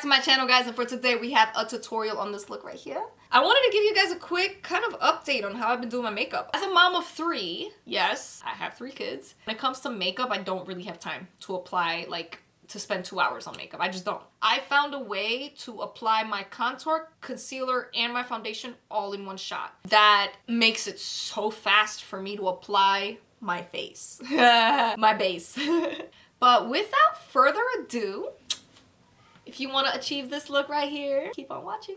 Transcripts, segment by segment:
to my channel, guys, and for today we have a tutorial on this look right here. I wanted to give you guys a quick kind of update on how I've been doing my makeup. As a mom of 3, yes, I have 3 kids. When it comes to makeup, I don't really have time to apply, like, to spend 2 hours on makeup. I just don't. I found a way to apply my contour, concealer, and my foundation all in one shot. That makes it so fast for me to apply my face, my base. But without further ado, if you want to achieve this look right here, keep on watching.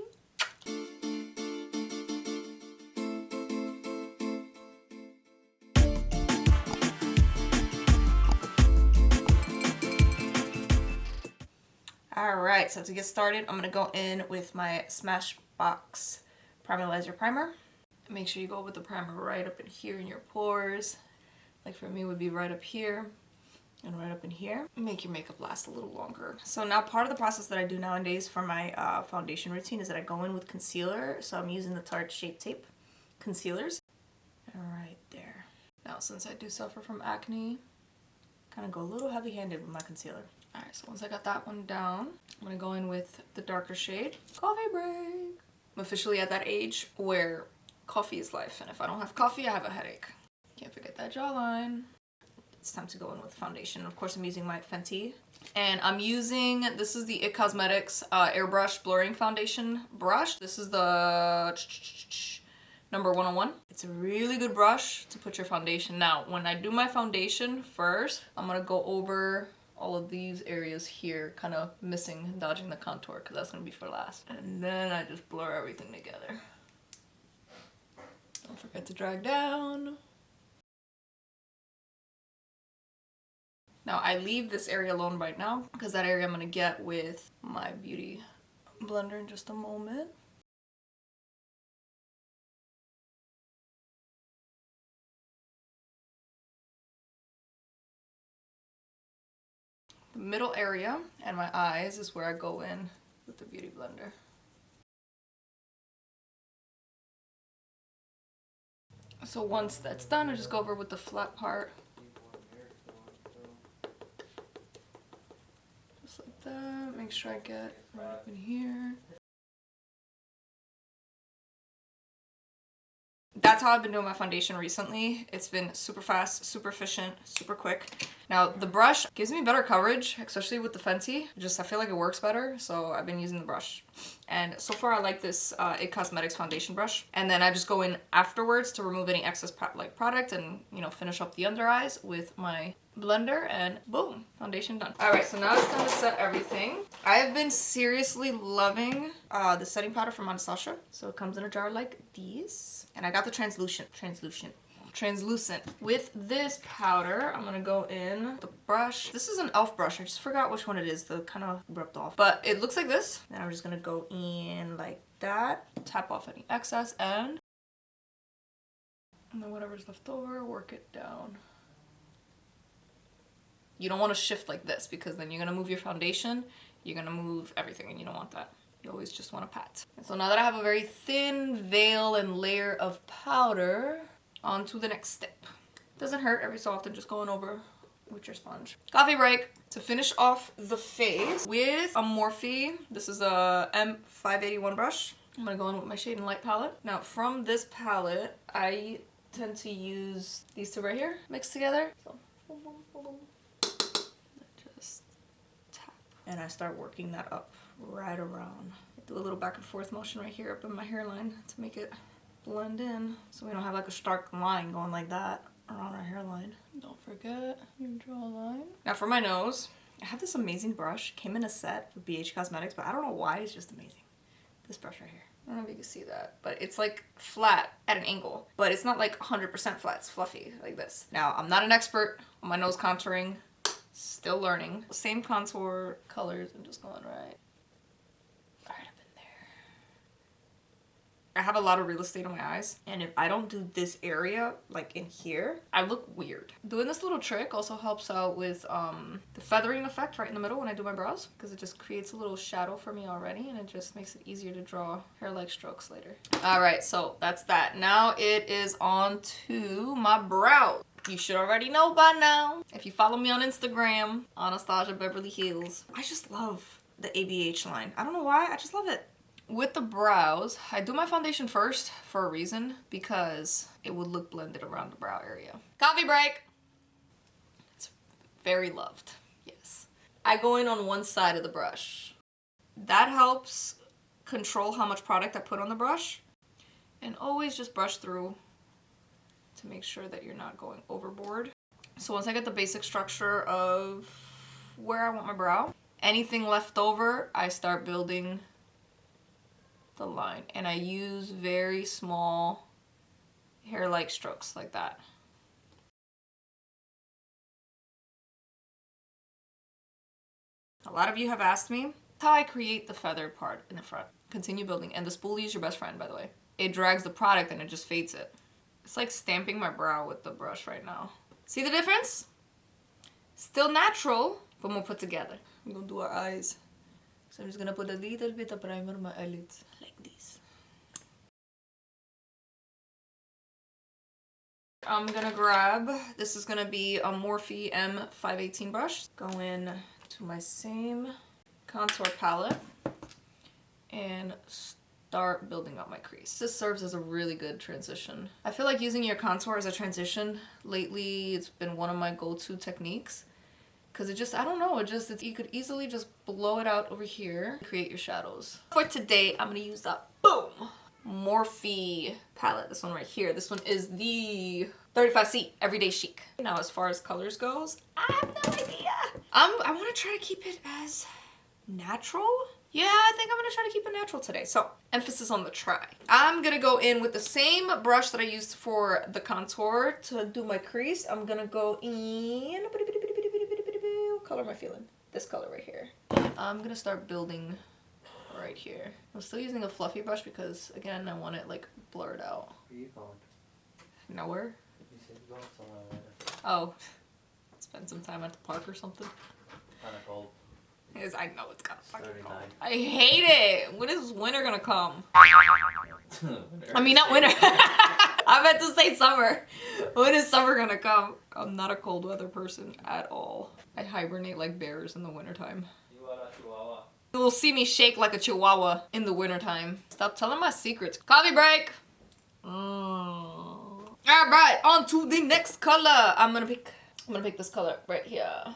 Alright, so to get started, I'm going to go in with my Smashbox Primalizer Primer. Make sure you go with the primer right up in here in your pores. Like for me, it would be right up here and right up in here. Make your makeup last a little longer. So now part of the process that I do nowadays for my foundation routine is that I go in with concealer. So I'm using the Tarte Shape Tape concealers. Right there. Now since I do suffer from acne, kind of go a little heavy-handed with my concealer. Alright, so once I got that one down, I'm going to go in with the darker shade, Coffee Break. I'm officially at that age where coffee is life, and if I don't have coffee, I have a headache. Can't forget that jawline. It's time to go in with foundation. Of course, I'm using my Fenty. And I'm using, this is the IT Cosmetics Airbrush Blurring Foundation brush. This is the number 101. It's a really good brush to put your foundation. Now, when I do my foundation first, I'm going to go over all of these areas here, kind of missing, dodging the contour, because that's going to be for last. And then I just blur everything together. Don't forget to drag down. Now I leave this area alone right now, because that area I'm going to get with my beauty blender in just a moment. The middle area and my eyes is where I go in with the beauty blender. So once that's done, I just go over with the flat part. Just like that. Make sure I get right up in here. That's how I've been doing my foundation recently. It's been super fast, super efficient, super quick. Now the brush gives me better coverage, especially with the Fenty. I feel like it works better, so I've been using the brush. And so far I like this IT Cosmetics foundation brush. And then I just go in afterwards to remove any excess product and, you know, finish up the under eyes with my blender, and boom, foundation done. All right, so now it's time to set everything. I have been seriously loving the setting powder from Anastasia. So it comes in a jar like these, and I got the translucent. With this powder, I'm gonna go in the brush. This is an e.l.f. brush. I just forgot which one it is. The kind of rubbed off, but it looks like this. And I'm just gonna go in like that, tap off any excess, and then whatever's left over, work it down. You don't want to shift like this, because then you're going to move your foundation, you're going to move everything, and you don't want that. You always just want to pat. And so now that I have a very thin veil and layer of powder, on to the next step. Doesn't hurt every so often, just going over with your sponge. Coffee break. To finish off the face with a Morphe, this is a M581 brush. I'm going to go in with my Shade and Light palette. Now from this palette, I tend to use these two right here mixed together. So, boom, boom, boom, boom. Just tap. And I start working that up right around. I do a little back and forth motion right here up in my hairline to make it blend in, so we don't have like a stark line going like that around our hairline. Don't forget your jawline. Now for my nose, I have this amazing brush. Came in a set with BH Cosmetics, but I don't know why, it's just amazing. This brush right here. I don't know if you can see that, but it's like flat at an angle, but it's not like 100% flat. It's fluffy like this. Now, I'm not an expert on my nose contouring. Still learning. Same contour colors and just going right up in there. I have a lot of real estate on my eyes, and if I don't do this area like in here, I look weird. Doing this little trick also helps out with the feathering effect right in the middle when I do my brows, because it just creates a little shadow for me already, and it just makes it easier to draw hair-like strokes later. All right, so that's that. Now it is on to my brows. You should already know by now, if you follow me on Instagram, Anastasia Beverly Hills. I just love the ABH line. I don't know why, I just love it. With the brows, I do my foundation first for a reason, because it would look blended around the brow area. Coffee break! It's very loved, yes. I go in on one side of the brush. That helps control how much product I put on the brush. And always just brush through to make sure that you're not going overboard. So once I get the basic structure of where I want my brow, anything left over, I start building the line. And I use very small hair-like strokes like that. A lot of you have asked me how I create the feather part in the front. Continue building. And the spoolie is your best friend, by the way. It drags the product and it just fades it. It's like stamping my brow with the brush right now. See the difference? Still natural, but more put together. I'm gonna do our eyes. So I'm just gonna put a little bit of primer on my eyelids, like this. I'm gonna grab, this is gonna be a Morphe M518 brush. Go in to my same contour palette and start building up my crease. This serves as a really good transition. I feel like using your contour as a transition lately, it's been one of my go-to techniques. Cause it just, I don't know, you could easily just blow it out over here, create your shadows. For today, I'm gonna use that, boom, Morphe palette, this one right here. This one is the 35C Everyday Chic. Now, as far as colors goes, I have no idea. I wanna try to keep it as natural. Yeah, I think I'm gonna try to keep it natural today. So, emphasis on the try. I'm gonna go in with the same brush that I used for the contour to do my crease. I'm gonna go in, what color am I feeling? This color right here. I'm gonna start building right here. I'm still using a fluffy brush because, again, I want it like blurred out. Where are you going? Nowhere? You said you're going somewhere later. Oh, spend some time at the park or something. Kinda cold. I know it's kind of fucking 39. cold. I hate it. When is winter gonna come? I mean, not winter. I meant to say summer. When is summer gonna come? I'm not a cold weather person at all. I hibernate like bears in the wintertime. You are a chihuahua. You will see me shake like a chihuahua in the wintertime. Stop telling my secrets. Coffee break. Alright, on to the next color. I'm gonna pick this color right here.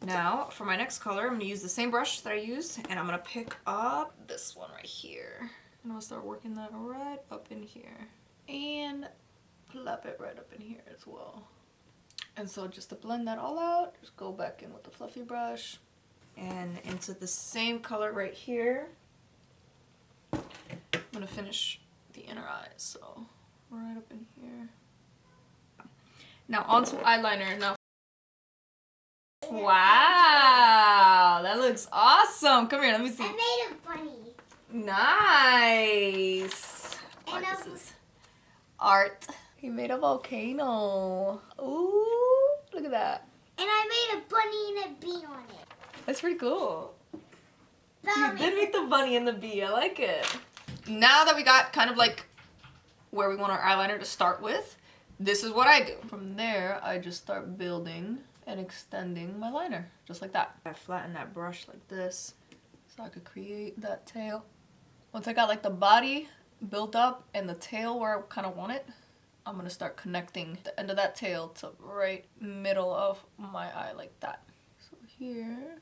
Now, for my next color, I'm going to use the same brush that I used, and I'm going to pick up this one right here. And I'm going to start working that right up in here. And plop it right up in here as well. And so just to blend that all out, just go back in with the fluffy brush. And into the same color right here. I'm going to finish the inner eyes, so right up in here. Now, onto eyeliner. Now, wow, that looks awesome. Come here, let me see. I made a bunny. Nice. And This is art. He made a volcano. Ooh, look at that. And I made a bunny and a bee on it. That's pretty cool. You That did make the bunny and the bee. I like it. Now that we got kind of like where we want our eyeliner to start with, this is what I do. From there, I just start building and extending my liner, just like that. I flatten that brush like this so I could create that tail. Once I got like the body built up and the tail where I kind of want it, I'm gonna start connecting the end of that tail to right middle of my eye like that. So here.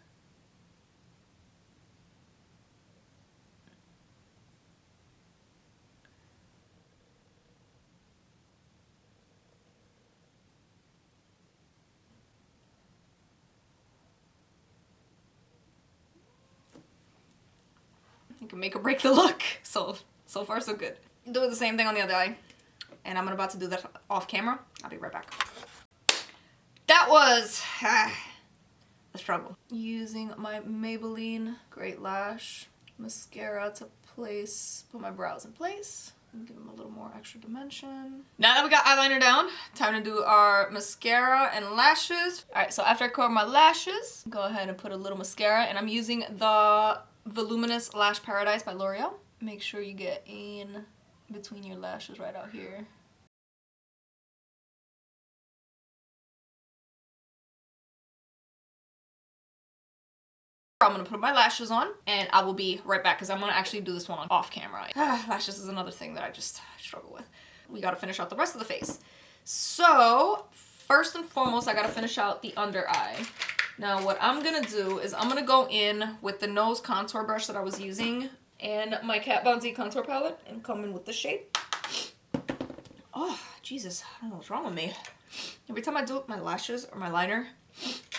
You can make or break the look. So far so good. Do the same thing on the other eye. And I'm about to do that off camera. I'll be right back. That was a struggle. Using my Maybelline Great Lash mascara to put my brows in place. And give them a little more extra dimension. Now that we got eyeliner down, time to do our mascara and lashes. Alright, so after I curl my lashes, go ahead and put a little mascara. And I'm using the Voluminous Lash Paradise by L'Oreal. Make sure you get in between your lashes right out here. I'm gonna put my lashes on and I will be right back because I'm gonna actually do this one off camera. Lashes is another thing that I just struggle with. We gotta finish out the rest of the face. So first and foremost, I gotta finish out the under eye. Now what I'm gonna do is I'm gonna go in with the nose contour brush that I was using and my Kat Von D contour palette and come in with the shade. Oh, Jesus, I don't know what's wrong with me. Every time I do my lashes or my liner,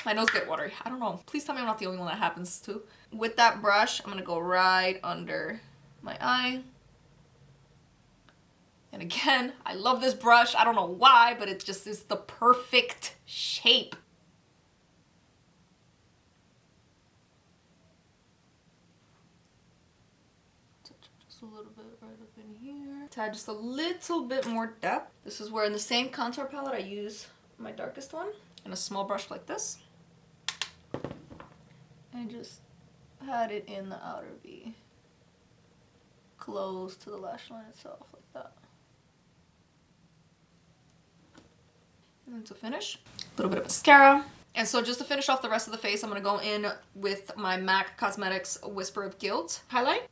my nose get watery. I don't know. Please tell me I'm not the only one that happens to. With that brush, I'm gonna go right under my eye. And again, I love this brush. I don't know why, but it just is the perfect shape. Just a little bit right up in here. To add just a little bit more depth. This is where in the same contour palette I use my darkest one. And a small brush like this. And just add it in the outer V. Close to the lash line itself, like that. And then to finish, a little bit of mascara. And so just to finish off the rest of the face, I'm going to go in with my MAC Cosmetics Whisper of Guilt highlight.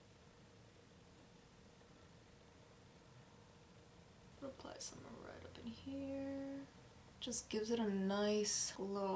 Apply some right up in here. Just gives it a nice glow.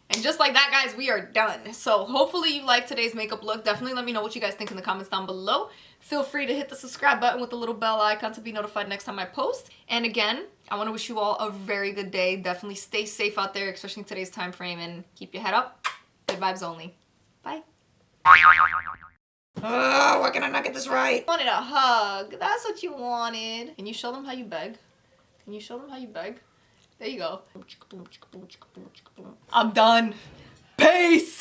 And just like that, guys, we are done. So hopefully you liked today's makeup look. Definitely let me know what you guys think in the comments down below. Feel free to hit the subscribe button with the little bell icon to be notified next time I post. And again, I want to wish you all a very good day. Definitely stay safe out there, especially in today's time frame, and keep your head up. Good vibes only. Bye. Oh, why can I not get this right? I wanted a hug. That's what you wanted. Can you show them how you beg? Can you show them how you beg? There you go. I'm done. Peace.